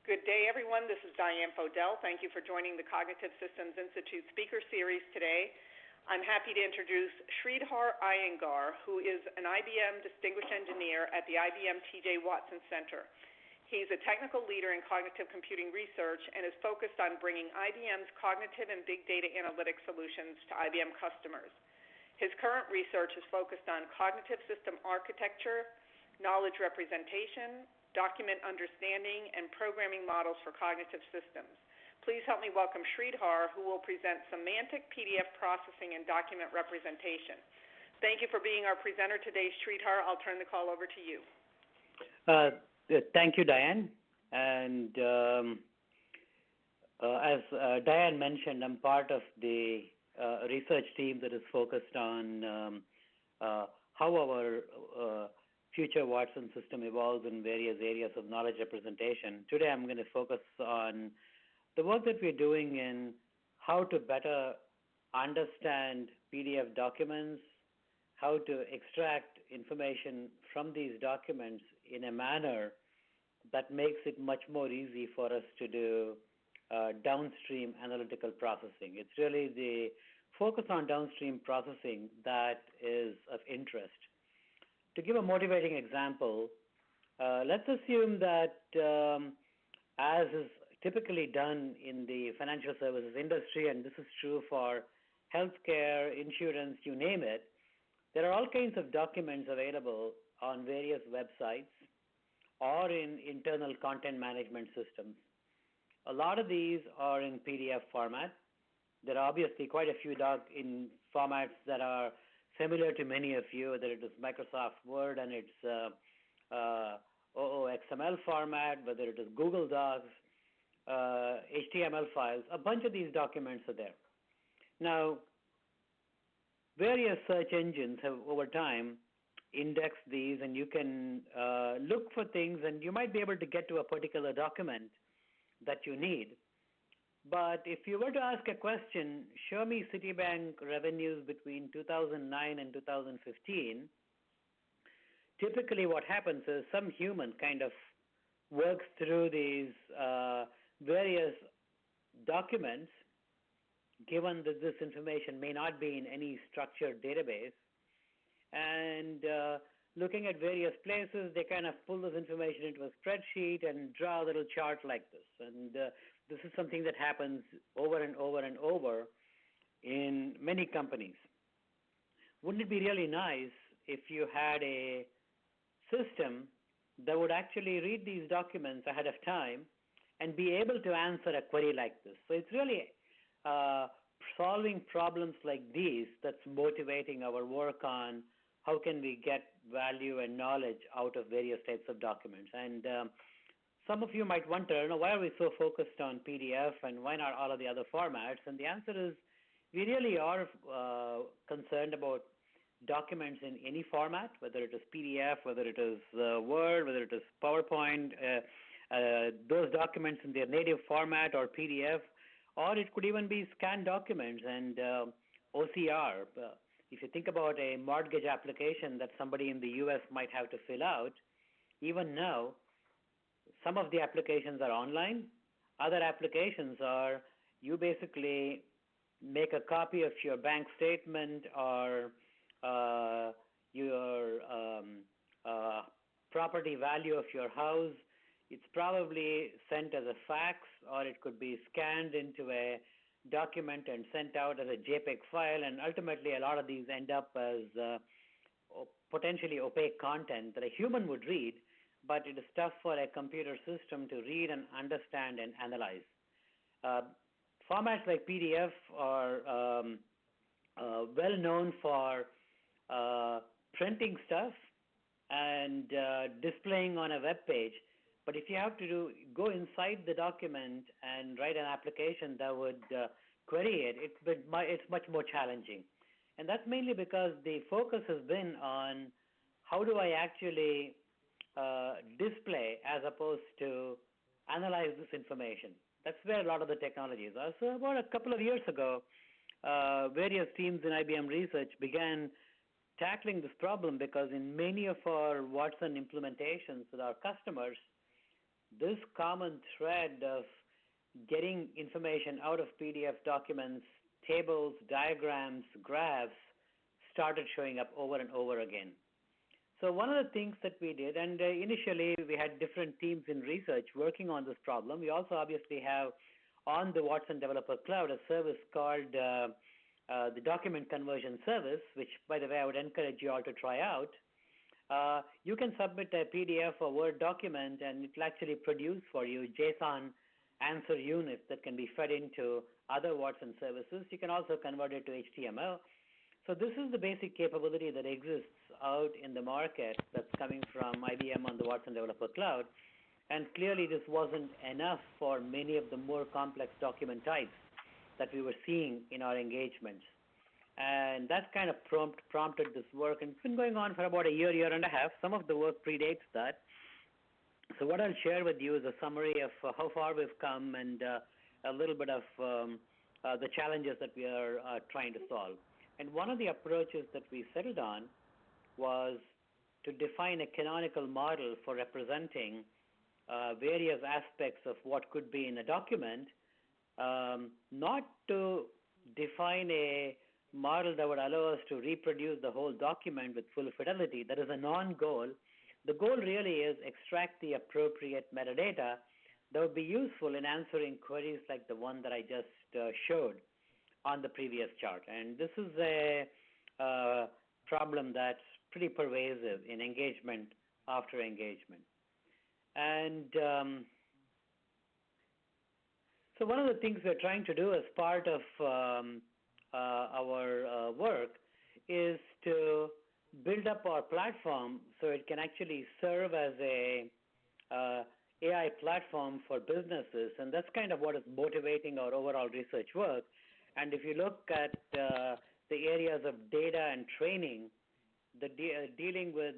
Good day, everyone. This is Diane Fodell. Thank you for joining the Cognitive Systems Institute speaker series today. I'm happy to introduce Sridhar Iyengar, who is an IBM Distinguished Engineer at the IBM T.J. Watson Center. He's a technical leader in cognitive computing research and is focused on bringing IBM's cognitive and big data analytics solutions to IBM customers. His current research is focused on cognitive system architecture, knowledge representation, document understanding, and programming models for cognitive systems. Please help me welcome Sridhar, who will present semantic PDF processing and document representation. Thank you for being our presenter today, Sridhar. I'll turn the call over to you. Thank you, Diane. And as Diane mentioned, I'm part of the research team that is focused on how our future Watson system evolves in various areas of knowledge representation. Today I'm going to focus on the work that we're doing in how to better understand PDF documents, how to extract information from these documents in a manner that makes it much more easy for us to do downstream analytical processing. It's really the focus on downstream processing that is of interest. To give a motivating example, let's assume that as is typically done in the financial services industry, and this is true for healthcare, insurance, you name it, there are all kinds of documents available on various websites or in internal content management systems. A lot of these are in PDF format. There are obviously quite a few in formats that are familiar to many of you, whether it is Microsoft Word and its OOXML format, whether it is Google Docs, HTML files. A bunch of these documents are there. Now, various search engines have over time indexed these, and you can look for things, and you might be able to get to a particular document that you need. But if you were to ask a question, show me Citibank revenues between 2009 and 2015, typically what happens is some human kind of works through these various documents, given that this information may not be in any structured database, and looking at various places, they kind of pull this information into a spreadsheet and draw a little chart like this. And this is something that happens over and over and over in many companies. Wouldn't it be really nice if you had a system that would actually read these documents ahead of time and be able to answer a query like this? So it's really solving problems like these that's motivating our work on how can we get value and knowledge out of various types of documents. And some of you might wonder, why are we so focused on PDF and why not all of the other formats? And the answer is we really are concerned about documents in any format, whether it is PDF, whether it is Word, whether it is PowerPoint, those documents in their native format or PDF, or it could even be scanned documents and OCR. If you think about a mortgage application that somebody in the U.S. might have to fill out, even now, some of the applications are online. Other applications are you basically make a copy of your bank statement or your property value of your house. It's probably sent as a fax, or it could be scanned into a document and sent out as a JPEG file, and ultimately a lot of these end up as potentially opaque content that a human would read, but it is tough for a computer system to read and understand and analyze. Formats like PDF are well known for printing stuff and displaying on a web page. But if you have to go inside the document and write an application that would query it, it's much more challenging. And that's mainly because the focus has been on how do I actually display as opposed to analyze this information. That's where a lot of the technologies are. So about a couple of years ago, various teams in IBM Research began tackling this problem because in many of our Watson implementations with our customers, this common thread of getting information out of PDF documents, tables, diagrams, graphs, started showing up over and over again. So one of the things that we did, and initially we had different teams in research working on this problem. We also obviously have on the Watson Developer Cloud a service called the Document Conversion Service, which, by the way, I would encourage you all to try out. You can submit a PDF or Word document, and it will actually produce for you JSON answer units that can be fed into other Watson services. You can also convert it to HTML. So this is the basic capability that exists out in the market that's coming from IBM on the Watson Developer Cloud. And clearly this wasn't enough for many of the more complex document types that we were seeing in our engagements. And that kind of prompted this work, and it's been going on for about a year and a half. Some of the work predates that. So what I'll share with you is a summary of how far we've come and a little bit of the challenges that we are trying to solve. And one of the approaches that we settled on was to define a canonical model for representing various aspects of what could be in a document, not to define a model that would allow us to reproduce the whole document with full fidelity. That is a non-goal. The goal really is extract the appropriate metadata that would be useful in answering queries like the one that I just showed on the previous chart. And this is a problem that's pretty pervasive in engagement after engagement. And so one of the things we're trying to do as part of our work is to build up our platform so it can actually serve as a AI platform for businesses, and that's kind of what is motivating our overall research work. And if you look at the areas of data and training, dealing with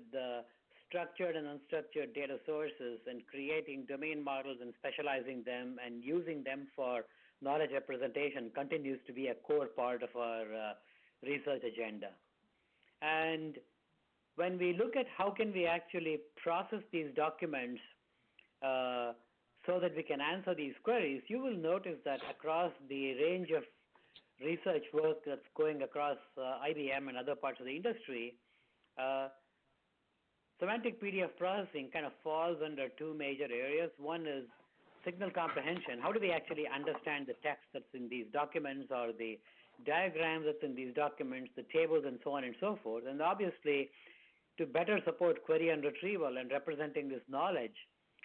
structured and unstructured data sources and creating domain models and specializing them and using them for knowledge representation continues to be a core part of our research agenda. And when we look at how can we actually process these documents so that we can answer these queries, you will notice that across the range of research work that's going across IBM and other parts of the industry, semantic PDF processing kind of falls under two major areas. One is signal comprehension. How do we actually understand the text that's in these documents or the diagrams that's in these documents, the tables and so on and so forth? And obviously, to better support query and retrieval and representing this knowledge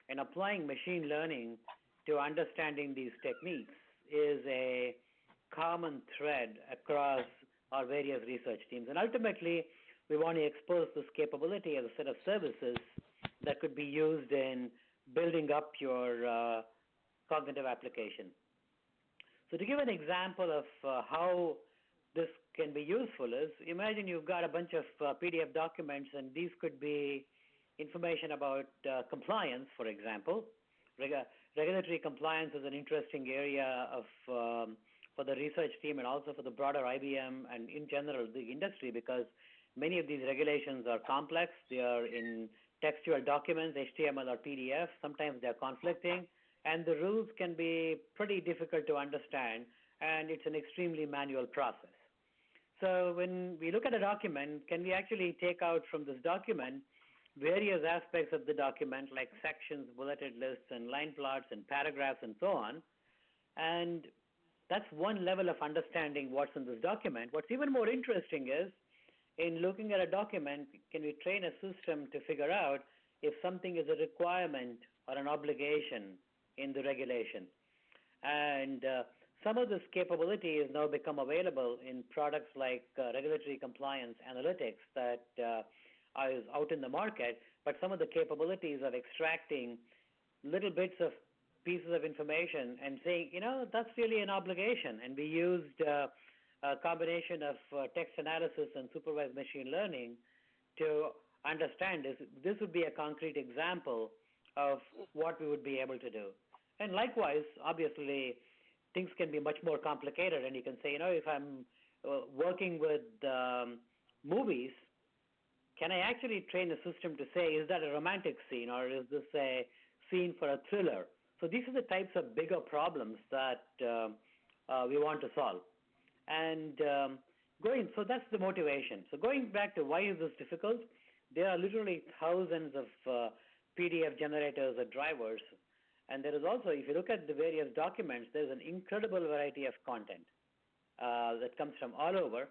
and applying machine learning to understanding these techniques is a common thread across our various research teams. And ultimately, we want to expose this capability as a set of services that could be used in building up your cognitive application. So to give an example of how this can be useful is, imagine you've got a bunch of PDF documents, and these could be information about compliance, for example. Regulatory compliance is an interesting area of for the research team and also for the broader IBM and in general the industry, because many of these regulations are complex. They are in textual documents, HTML or PDF. Sometimes they're conflicting, and the rules can be pretty difficult to understand, and it's an extremely manual process. So when we look at a document, can we actually take out from this document various aspects of the document like sections, bulleted lists, and line plots, and paragraphs, and so on? And that's one level of understanding what's in this document. What's even more interesting is, in looking at a document, can we train a system to figure out if something is a requirement or an obligation in the regulation? And some of this capability has now become available in products like regulatory compliance analytics that is out in the market, but some of the capabilities of extracting little bits of pieces of information and saying, that's really an obligation. And we used a combination of text analysis and supervised machine learning to understand this. This would be a concrete example of what we would be able to do. And likewise, obviously, things can be much more complicated. And you can say, if I'm working with movies, can I actually train a system to say, is that a romantic scene or is this a scene for a thriller. So these are the types of bigger problems that we want to solve. And so that's the motivation. So going back to why is this difficult, there are literally thousands of PDF generators or drivers. And there is also, if you look at the various documents, there's an incredible variety of content that comes from all over.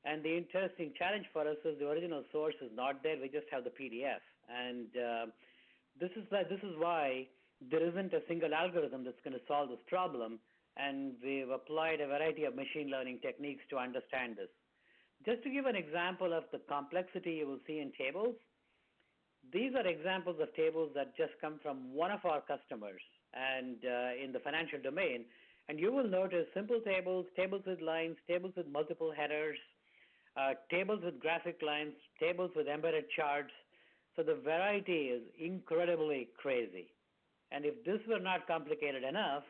And the interesting challenge for us is the original source is not there. We just have the PDF. And this is why there isn't a single algorithm that's going to solve this problem. And we've applied a variety of machine learning techniques to understand this. Just to give an example of the complexity you will see in tables, these are examples of tables that just come from one of our customers and in the financial domain. And you will notice simple tables, tables with lines, tables with multiple headers, tables with graphic lines, tables with embedded charts. So the variety is incredibly crazy. And if this were not complicated enough,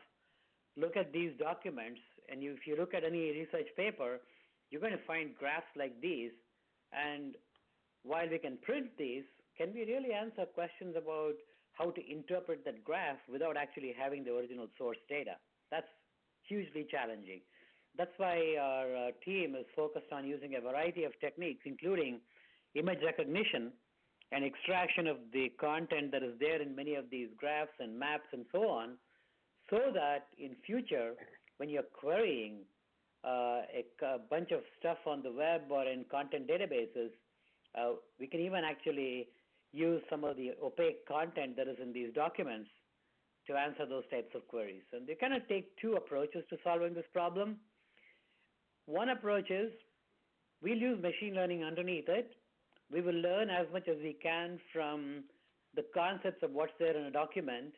look at these documents, and if you look at any research paper, you're going to find graphs like these. And while we can print these, can we really answer questions about how to interpret that graph without actually having the original source data? That's hugely challenging. That's why our team is focused on using a variety of techniques, including image recognition and extraction of the content that is there in many of these graphs and maps and so on, so that in future, when you're querying a bunch of stuff on the web or in content databases, we can even actually use some of the opaque content that is in these documents to answer those types of queries. And they kind of take two approaches to solving this problem. One approach is we'll use machine learning underneath it. We will learn as much as we can from the concepts of what's there in a document,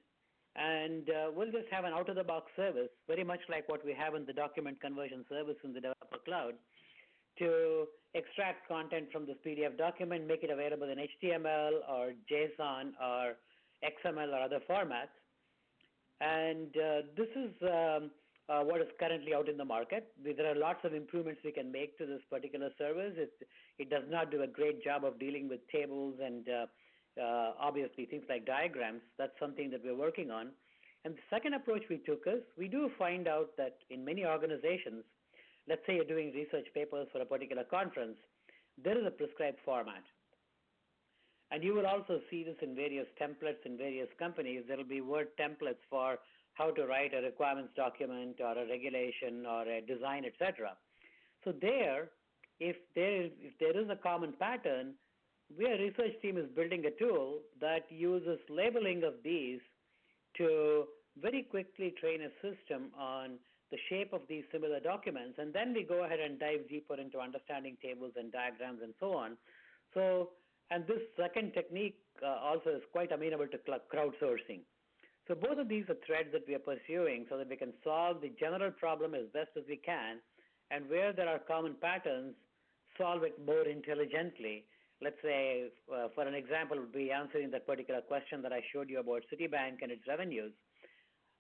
and we'll just have an out-of-the-box service, very much like what we have in the document conversion service in the Developer Cloud, to extract content from this PDF document, make it available in HTML or JSON or XML or other formats. And this is what is currently out in the market. There are lots of improvements we can make to this particular service. It does not do a great job of dealing with tables and obviously things like diagrams. That's something that we're working on. And the second approach we took is we do find out that in many organizations, let's say you're doing research papers for a particular conference, there is a prescribed format. And you will also see this in various templates in various companies. There will be Word templates for how to write a requirements document or a regulation or a design, etc. So there, if there is a common pattern, our research team is building a tool that uses labeling of these to very quickly train a system on the shape of these similar documents, and then we go ahead and dive deeper into understanding tables and diagrams and so on. So, and this second technique also is quite amenable to crowdsourcing. So both of these are threads that we are pursuing so that we can solve the general problem as best as we can, and where there are common patterns, solve it more intelligently. Let's say, for an example, would be answering that particular question that I showed you about Citibank and its revenues.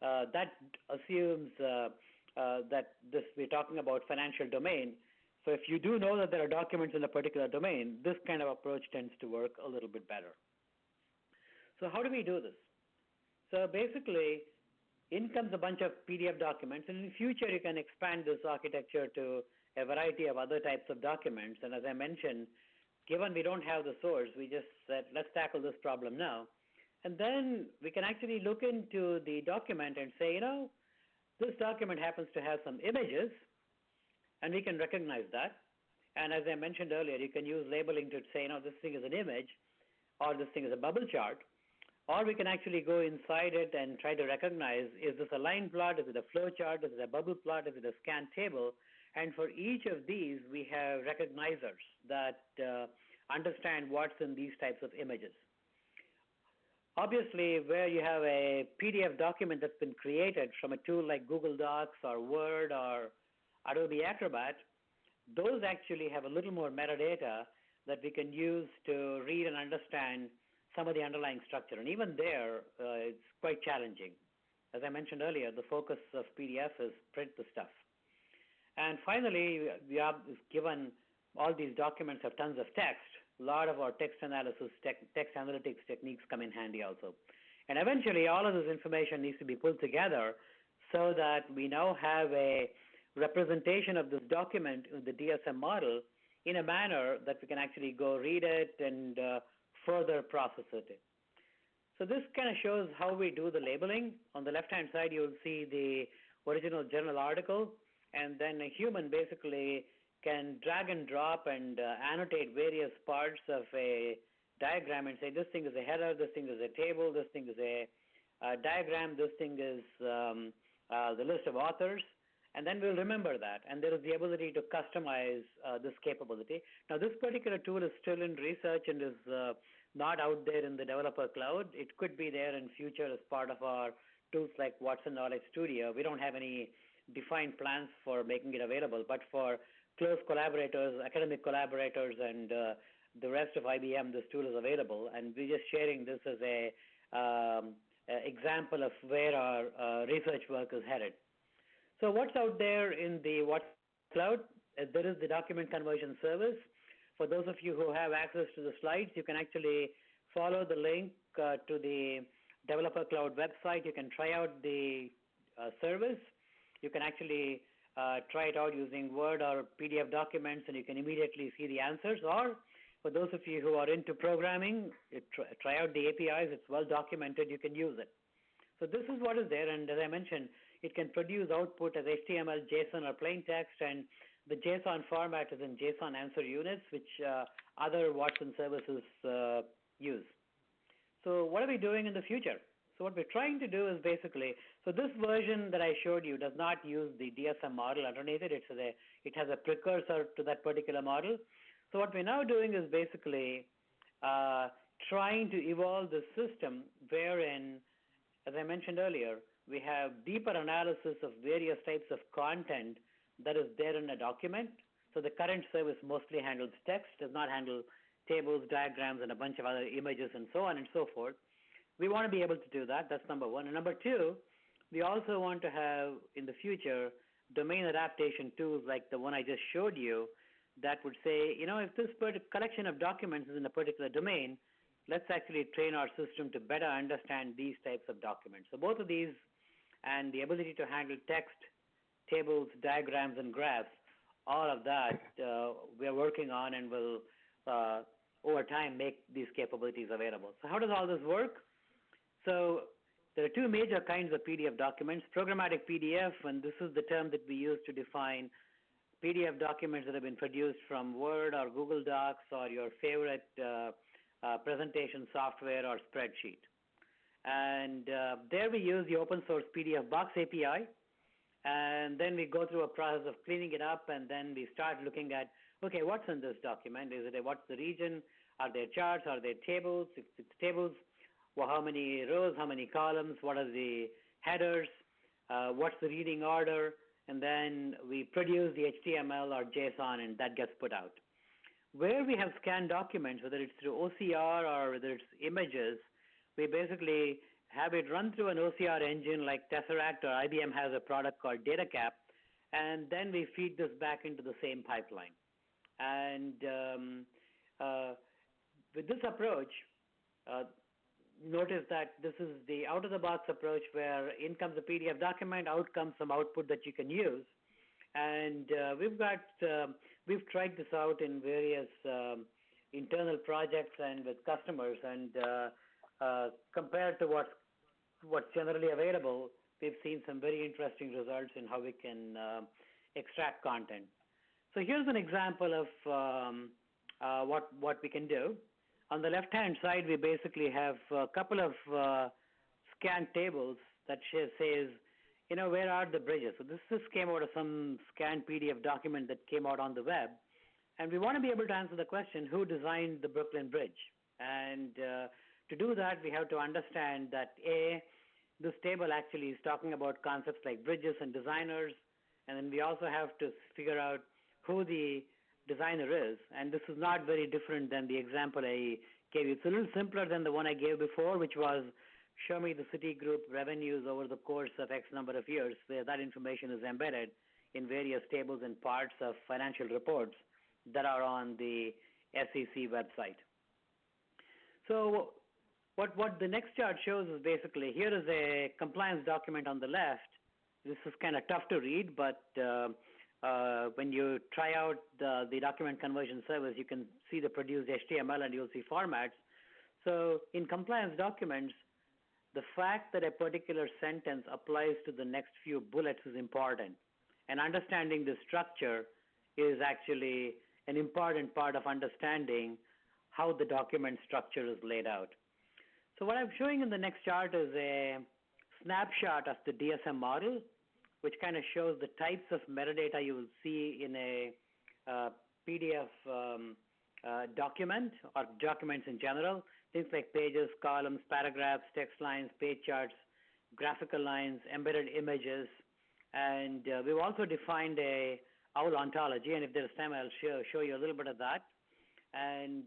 That assumes that we're talking about financial domain. So if you do know that there are documents in a particular domain, this kind of approach tends to work a little bit better. So how do we do this? So basically, in comes a bunch of PDF documents, and in the future you can expand this architecture to a variety of other types of documents. And as I mentioned, given we don't have the source, we just said, let's tackle this problem now. And then we can actually look into the document and say, this document happens to have some images, and we can recognize that. And as I mentioned earlier, you can use labeling to say, this thing is an image, or this thing is a bubble chart. Or we can actually go inside it and try to recognize, is this a line plot, is it a flow chart, is it a bubble plot, is it a scan table? And for each of these, we have recognizers that understand what's in these types of images. Obviously, where you have a PDF document that's been created from a tool like Google Docs or Word or Adobe Acrobat, those actually have a little more metadata that we can use to read and understand some of the underlying structure. And even there, it's quite challenging. As I mentioned earlier, the focus of PDF is print the stuff. And finally, we are given all these documents have tons of text. A lot of our text analysis, text analytics techniques come in handy also. And eventually, all of this information needs to be pulled together so that we now have a representation of this document in the DSM model in a manner that we can actually go read it and further process it. So this kind of shows how we do the labeling. On the left-hand side, you'll see the original journal article, and then a human basically can drag and drop and annotate various parts of a diagram and say this thing is a header, this thing is a table, this thing is a diagram, this thing is the list of authors, and then we'll remember that. And there is the ability to customize this capability. Now, this particular tool is still in research and is not out there in the developer cloud. It could be there in future as part of our tools like Watson Knowledge Studio. We don't have any defined plans for making it available, but for close collaborators, academic collaborators, and the rest of IBM, this tool is available, and we're just sharing this as a example of where our research work is headed. So what's out there in the Watson Cloud? There is the document conversion service. For those of you who have access to the slides, you can actually follow the link to the Developer Cloud website. You can try out the service. You can actually try it out using Word or PDF documents, and you can immediately see the answers. Or for those of you who are into programming, try out the APIs. It's well documented. You can use it. So this is what is there, and as I mentioned, it can produce output as HTML, JSON, or plain text, and the JSON format is in JSON answer units, which other Watson services use. So what are we doing in the future? So what we're trying to do is basically, so this version that I showed you does not use the DSM model underneath it. It has a precursor to that particular model. So what we're now doing is basically trying to evolve the system wherein, as I mentioned earlier, we have deeper analysis of various types of content that is there in a document. So the current service mostly handles text, does not handle tables, diagrams, and a bunch of other images and so on and so forth. We want to be able to do that. That's number one. And number two, we also want to have in the future domain adaptation tools like the one I just showed you that would say, if this collection of documents is in a particular domain, let's actually train our system to better understand these types of documents. So both of these and the ability to handle text, tables, diagrams, and graphs, all of that we are working on and will, over time, make these capabilities available. So how does all this work? So there are two major kinds of PDF documents, programmatic PDF, and this is the term that we use to define PDF documents that have been produced from Word or Google Docs or your favorite presentation software or spreadsheet. And there we use the open source PDF Box API, and then we go through a process of cleaning it up, and then we start looking at, okay, what's in this document? What's the region? Are there charts? Are there tables? If it's tables, well, how many rows, how many columns? What are the headers? What's the reading order? And then we produce the HTML or JSON, and that gets put out. Where we have scanned documents, whether it's through OCR or whether it's images, we basically have it run through an OCR engine like Tesseract, or IBM has a product called DataCap, and then we feed this back into the same pipeline. And with this approach, notice that this is the out-of-the-box approach where in comes a PDF document, out comes some output that you can use. And we've tried this out in various internal projects and with customers, and compared to what's generally available, we've seen some very interesting results in how we can extract content. So here's an example of what we can do. On the left-hand side, we basically have a couple of scanned tables that says, where are the bridges? So this came out of some scanned PDF document that came out on the web. And we want to be able to answer the question, who designed the Brooklyn Bridge? And to do that, we have to understand that, A, this table actually is talking about concepts like bridges and designers. And then we also have to figure out who the designer is. And this is not very different than the example I gave you. It's a little simpler than the one I gave before, which was show me the Citigroup revenues over the course of X number of years, where that information is embedded in various tables and parts of financial reports that are on the SEC website. So What the next chart shows is basically here is a compliance document on the left. This is kind of tough to read, but when you try out the document conversion service, you can see the produced HTML and you'll see formats. So in compliance documents, the fact that a particular sentence applies to the next few bullets is important. And understanding the structure is actually an important part of understanding how the document structure is laid out. So what I'm showing in the next chart is a snapshot of the DSM model, which kind of shows the types of metadata you will see in a PDF document or documents in general. Things like pages, columns, paragraphs, text lines, page charts, graphical lines, embedded images, and we've also defined a OWL ontology, and if there's time, I'll show you a little bit of that. And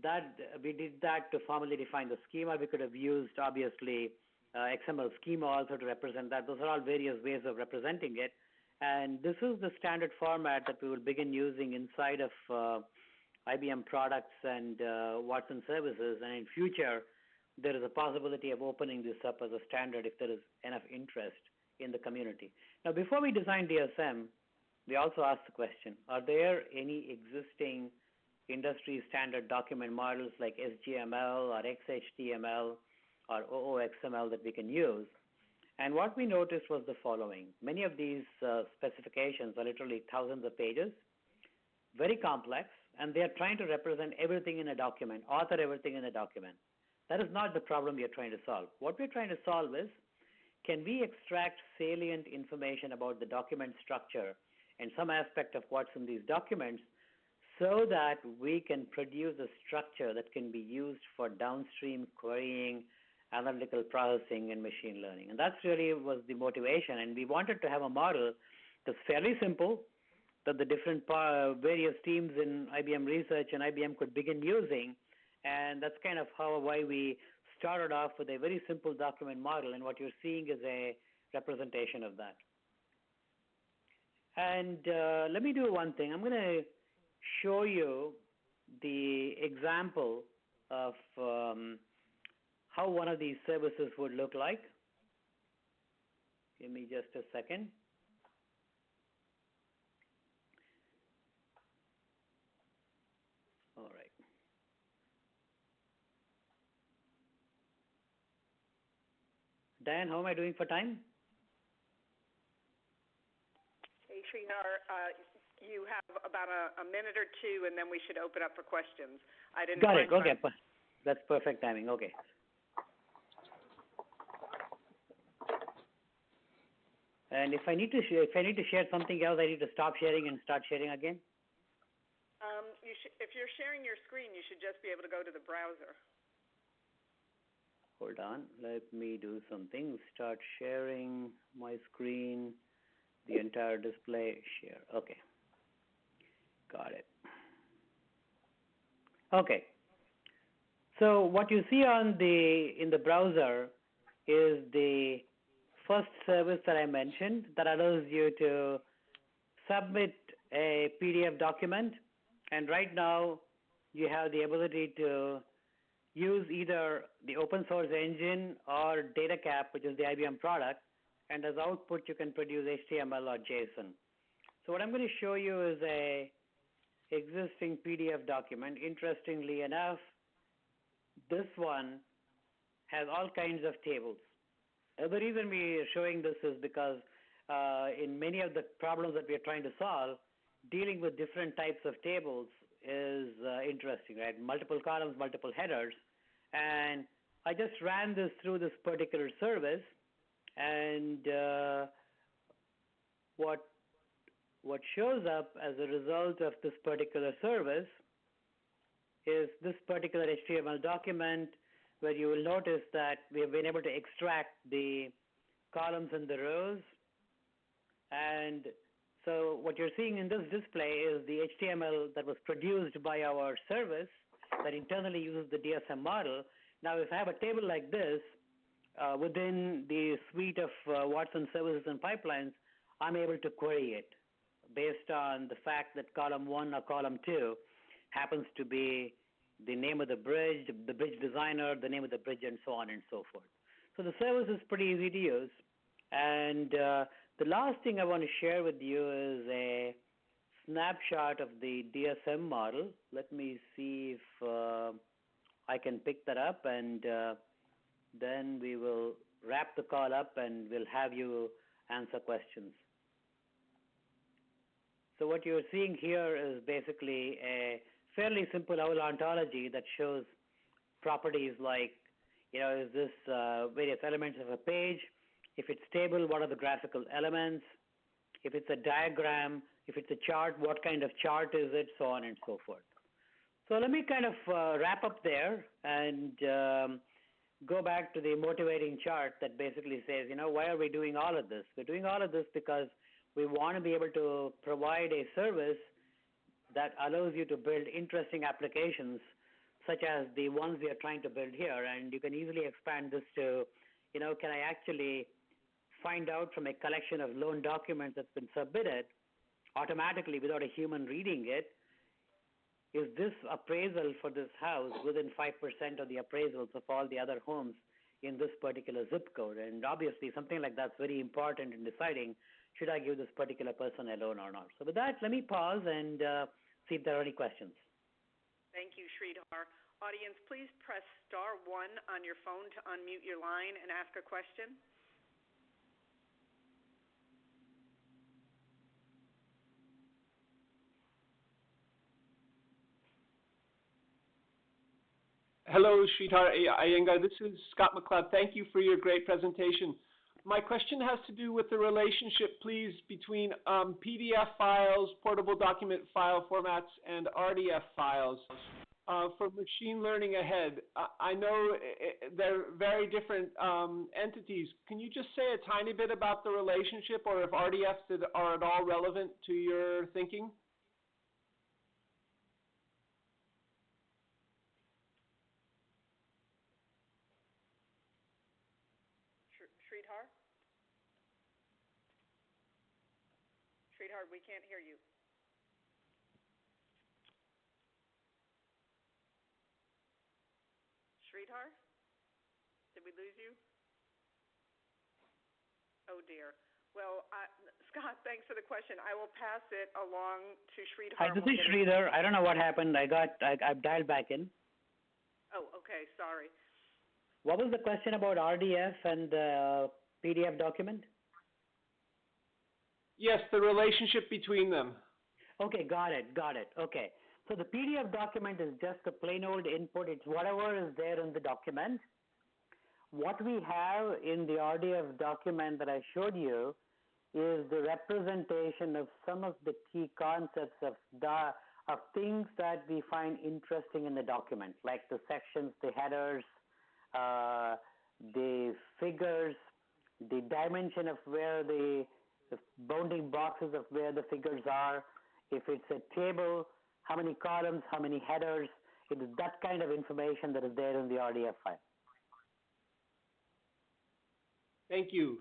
that we did that to formally define the schema. We could have used, obviously, XML schema also to represent that. Those are all various ways of representing it. And this is the standard format that we will begin using inside of IBM products and Watson services. And in future, there is a possibility of opening this up as a standard if there is enough interest in the community. Now, before we designed DSM, we also asked the question, are there any existing industry standard document models like SGML or XHTML or OOXML that we can use? And what we noticed was the following. Many of these specifications are literally thousands of pages, very complex, and they are trying to represent everything in a document, author everything in a document. That is not the problem we are trying to solve. What we're trying to solve is, can we extract salient information about the document structure and some aspect of what's in these documents so that we can produce a structure that can be used for downstream querying, analytical processing, and machine learning. And that's really was the motivation. And we wanted to have a model that's fairly simple, that the different various teams in IBM Research and IBM could begin using. And that's kind of why we started off with a very simple document model. And what you're seeing is a representation of that. And let me do one thing. I'm going to show you the example of how one of these services would look like. Give me just a second. All right. Dan, how am I doing for time? Hey, Sridhar, you have about a minute or two, and then we should open up for questions. I didn't. Got it. Okay, that's perfect timing. Okay. And if I need to share something else, I need to stop sharing and start sharing again. If you're sharing your screen, you should just be able to go to the browser. Hold on. Let me do something. Start sharing my screen, the entire display, share. Okay. Got it. Okay. So what you see in the browser is the first service that I mentioned that allows you to submit a PDF document. And right now, you have the ability to use either the open source engine or DataCap, which is the IBM product, and as output, you can produce HTML or JSON. So what I'm going to show you is a existing PDF document. Interestingly enough, this one has all kinds of tables. The reason we are showing this is because in many of the problems that we are trying to solve, dealing with different types of tables is interesting, right? Multiple columns, multiple headers. And I just ran this through this particular service, and what shows up as a result of this particular service is this particular HTML document, where you will notice that we have been able to extract the columns and the rows. And so what you're seeing in this display is the HTML that was produced by our service that internally uses the DSM model. Now, if I have a table like this within the suite of Watson services and pipelines, I'm able to query it based on the fact that column 1 or column 2 happens to be the name of the bridge designer, the name of the bridge, and so on and so forth. So the service is pretty easy to use. And the last thing I want to share with you is a snapshot of the DSM model. Let me see if I can pick that up, and then we will wrap the call up and we'll have you answer questions. So what you're seeing here is basically a fairly simple OWL ontology that shows properties like, is this various elements of a page? If it's stable, what are the graphical elements? If it's a diagram, if it's a chart, what kind of chart is it, so on and so forth. So let me kind of wrap up there and go back to the motivating chart that basically says, why are we doing all of this? We're doing all of this because we want to be able to provide a service that allows you to build interesting applications such as the ones we are trying to build here. And you can easily expand this to, can I actually find out from a collection of loan documents that's been submitted automatically without a human reading it, is this appraisal for this house within 5% of the appraisals of all the other homes in this particular zip code? And obviously something like that's very important in deciding, should I give this particular person a loan or not? So with that, let me pause and see if there are any questions. Thank you, Sridhar. Audience, please press *1 on your phone to unmute your line and ask a question. Hello, Sridhar, Iyengar. This is Scott McLeod. Thank you for your great presentation. My question has to do with the relationship, please, between PDF files, portable document file formats, and RDF files. For machine learning ahead, I know they're very different entities. Can you just say a tiny bit about the relationship, or if RDFs are at all relevant to your thinking? Sridhar? Sridhar, we can't hear you. Sridhar? Did we lose you? Oh, dear. Well, Scott, thanks for the question. I will pass it along to Sridhar. Hi, this is Sridhar. I don't know what happened. I've dialed back in. Oh, okay. Sorry. What was the question about RDF and PDF document? Yes, the relationship between them. Okay, got it. Okay. So the PDF document is just a plain old input. It's whatever is there in the document. What we have in the RDF document that I showed you is the representation of some of the key concepts of things that we find interesting in the document, like the sections, the headers, the figures, the dimension of where the bounding boxes of where the figures are. If it's a table, how many columns, how many headers. It is that kind of information that is there in the RDF file. Thank you.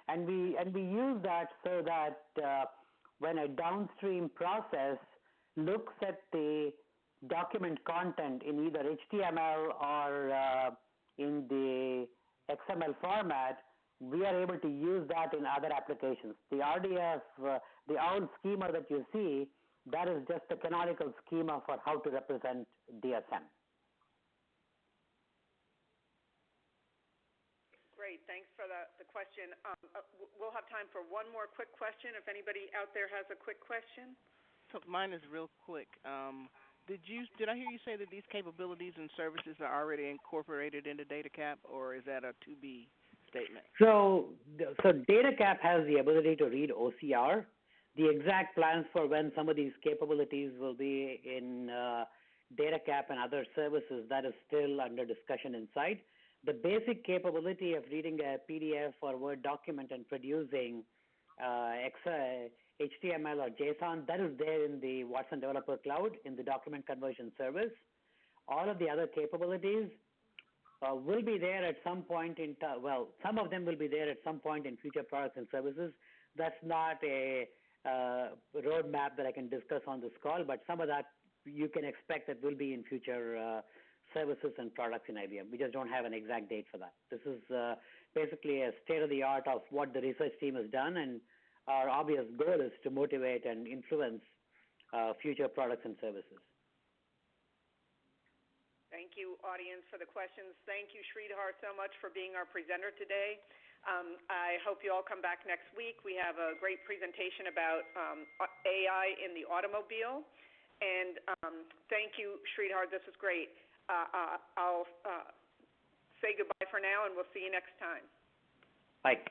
And we use that so that when a downstream process looks at the document content in either HTML or in the XML format, we are able to use that in other applications. The RDF, the OWL schema that you see, that is just a canonical schema for how to represent DSM. Great. Thanks for the question. We'll have time for one more quick question if anybody out there has a quick question. So mine is real quick. Did I hear you say that these capabilities and services are already incorporated into DataCap, or is that a to-be statement? So DataCap has the ability to read OCR. The exact plans for when some of these capabilities will be in DataCap and other services, that is still under discussion inside. The basic capability of reading a PDF or Word document and producing HTML or JSON, that is there in the Watson Developer Cloud in the document conversion service. All of the other capabilities will be there at some point in time. Well, some of them will be there at some point in future products and services. That's not a roadmap that I can discuss on this call, but some of that you can expect that will be in future services and products in IBM. We just don't have an exact date for that. This is basically a state-of-the-art of what the research team has done, and our obvious goal is to motivate and influence future products and services. Thank you, audience, for the questions. Thank you, Sridhar, so much for being our presenter today. I hope you all come back next week. We have a great presentation about AI in the automobile. And thank you, Sridhar. This was great. I'll say goodbye for now, and we'll see you next time. Bye.